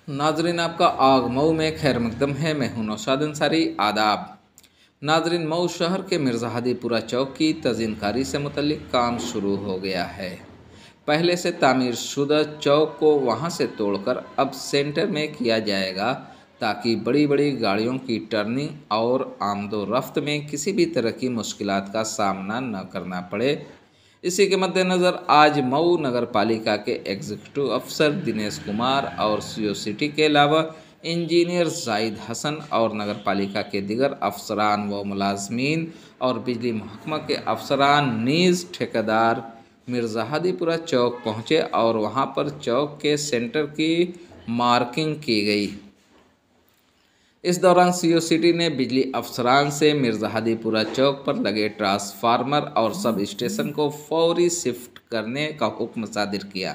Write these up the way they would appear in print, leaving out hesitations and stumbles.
नाजरीन, आपका आग मऊ में खैर मकदम है। मैं हूं नौशाद अंसारी। आदाब नाजरीन, मऊ शहर के मिर्ज़ा हादीपुरा चौक की तज़ीनकारी से मुतल्लिक काम शुरू हो गया है। पहले से तामीर शुदा चौक को वहां से तोड़कर अब सेंटर में किया जाएगा, ताकि बड़ी बड़ी गाड़ियों की टर्निंग और आमदोरफ्त में किसी भी तरह की मुश्किलात का सामना न करना पड़े। इसी के मद्देनज़र आज मऊ नगर पालिका के एग्जीक्यूटिव अफसर दिनेश कुमार और सीओ सिटी के अलावा इंजीनियर जाहिद हसन और नगर पालिका के दिगर अफसरान व मुलाजमीन और बिजली महकमा के अफसरान नीज़ ठेकेदार मिर्ज़ा हादीपुरा चौक पहुँचे और वहाँ पर चौक के सेंटर की मार्किंग की गई। इस दौरान सीओ सिटी ने बिजली अफसरान से मिर्ज़ा हादीपुरा चौक पर लगे ट्रांसफार्मर और सब स्टेशन को फौरी शिफ्ट करने का हुक्म सादिर किया,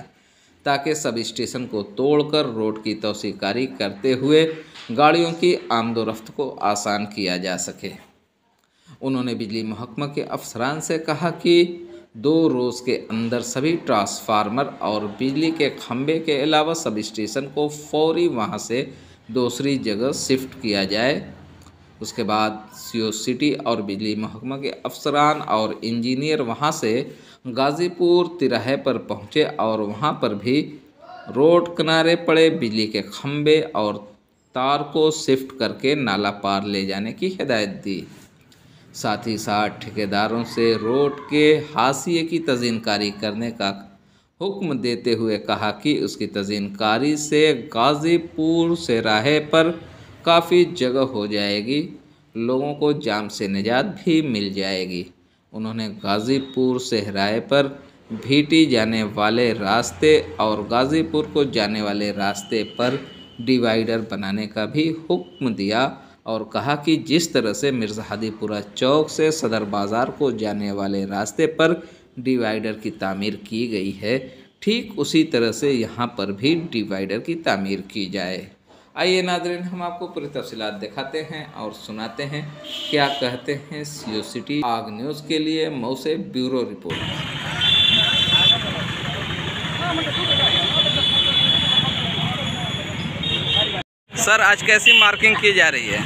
ताकि सब स्टेशन को तोड़कर रोड की तौसीकारी करते हुए गाड़ियों की आमदोरफ्त को आसान किया जा सके। उन्होंने बिजली महकमा के अफसरान से कहा कि 2 रोज़ के अंदर सभी ट्रांसफार्मर और बिजली के खंभे के अलावा सब स्टेशन को फौरी वहां से दूसरी जगह शिफ्ट किया जाए। उसके बाद सीओ सिटी और बिजली महकमा के अफसरान और इंजीनियर वहां से गाज़ीपुर तिराहे पर पहुंचे और वहां पर भी रोड किनारे पड़े बिजली के खंभे और तार को शिफ्ट करके नाला पार ले जाने की हिदायत दी। साथ ही साथ ठेकेदारों से रोड के हाशिए की तज़ीनकारी करने का हुक्म देते हुए कहा कि उसकी तज़ीनकारी से गाज़ीपुर से राहे पर काफ़ी जगह हो जाएगी, लोगों को जाम से निजात भी मिल जाएगी। उन्होंने गाज़ीपुर से राहे पर भीटी जाने वाले रास्ते और गाज़ीपुर को जाने वाले रास्ते पर डिवाइडर बनाने का भी हुक्म दिया और कहा कि जिस तरह से मिर्ज़ा हादीपुरा चौक से सदर बाज़ार को जाने वाले रास्ते पर डिवाइडर की तामीर की गई है, ठीक उसी तरह से यहाँ पर भी डिवाइडर की तामीर की जाए। आइए नाज़रीन, हम आपको पूरी तफसीलात दिखाते हैं और सुनाते हैं क्या कहते हैं सीओ सिटी। आग न्यूज़ के लिए मऊ से ब्यूरो रिपोर्ट। सर, आज कैसी मार्किंग की जा रही है?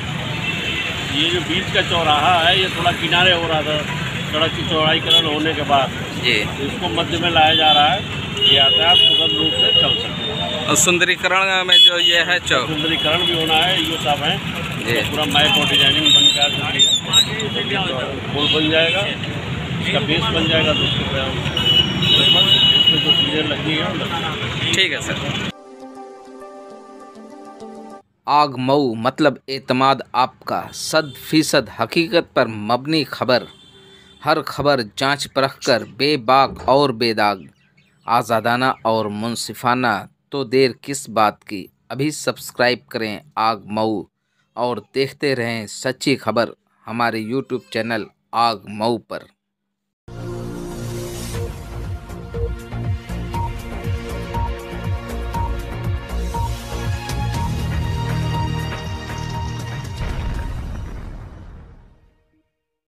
ये जो बीच का चौराहा है, ये थोड़ा किनारे हो रहा था सड़क की चौड़ाईकरण होने के बाद जी, इसको मध्य में लाया जा रहा है, यातायात सुगम रूप से चल सके। और सुंदरीकरण में जो ये है चौक, सुंदरीकरण भी होना है, ये सब है जी। पूरा मैप और डिजाइनिंग बन के पुल बन जाएगा, इसका बेस बन जाएगा, तो उसमें जो चीज़ें लगी है। ठीक है सर। आग मऊ मतलब एतमाद आपका 100% हकीकत पर मबनी खबर। हर खबर जांच परख कर बेबाक और बेदाग, आज़ादाना और मुनसिफाना। तो देर किस बात की, अभी सब्सक्राइब करें आग मऊ और देखते रहें सच्ची खबर हमारे यूट्यूब चैनल आग मऊ पर।